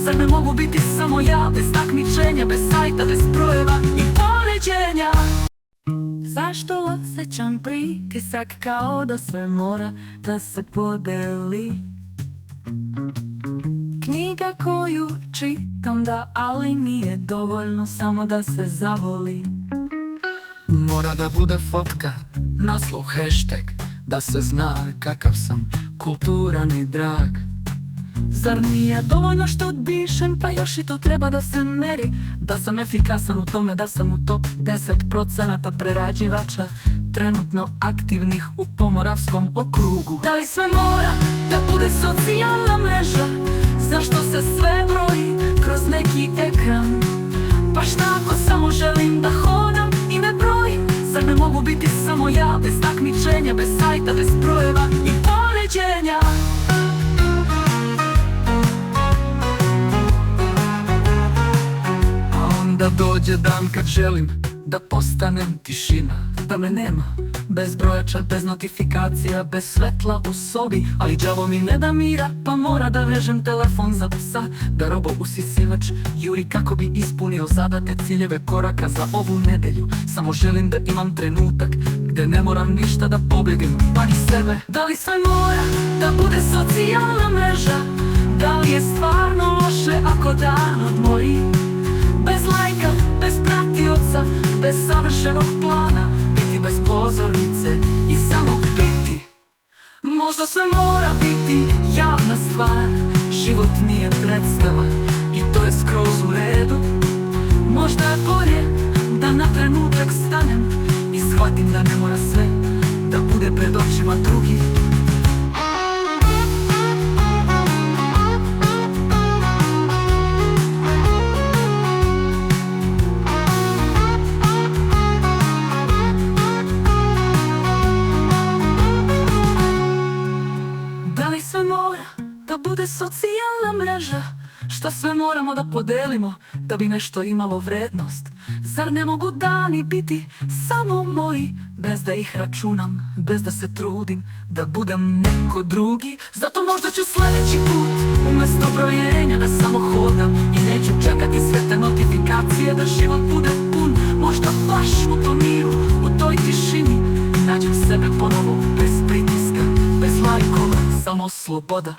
Zar ne mogu biti samo ja, bez takmičenja, bez sajta, bez brojeva i poređenja? Zašto osjećam pritisak kao da sve mora da se podeli? Knjiga koju čitam da, ali nije dovoljno samo da se zavoli. Mora da bude fotka, naslov, hashtag, da se zna kakav sam, kulturan i drag. Zar nije dovoljno što dišem, pa još i to treba da se meri? Da sam efikasan u tome, da sam u top 10% prerađivača trenutno aktivnih u Pomoravskom okrugu. Da li sve mora da bude socijalna mreža? Zašto se sve broji kroz neki ekran? Pa šta ako samo želim da hodam i ne brojim? Zar ne mogu biti samo ja, bez takmičenja, bez sajta, bez brojeva i poređenja? Da dođe dan kad želim da postanem tišina, da me nema, bez brojača, bez notifikacija, bez svetla u sobi. Ali đavo mi ne da mira, pa mora da vežem telefon za psa, da robo usisivač juri kako bi ispunio zadate ciljeve koraka za ovu nedelju. Samo želim da imam trenutak gde ne moram ništa da pobegnem, pa ni sebe. Da li sve mora da bude socijalna mreža? Da li je stvarno loše ako dan odmori? Bez lajka, bez pratioca, bez savršenog plana, biti bez pozornice i samo biti. Možda sve mora biti javna stvar, život nije predstava i to je skroz u redu. Možda je bolje da na trenutak stanem i shvatim da ne mora sve da bude pred očima drugih. Da bude socijalna mreža? Šta sve moramo da podelimo da bi nešto imalo vrednost? Zar ne mogu dani biti samo moji, bez da ih računam, bez da se trudim da budem neko drugi? Zato možda ću sljedeći put umjesto brojenja da samo hodam i neću čekati sve te notifikacije, da život bude pun. Možda baš u tom miru, u toj tišini nađem sebe ponovo, bez pritiska, bez lajkova, samo sloboda.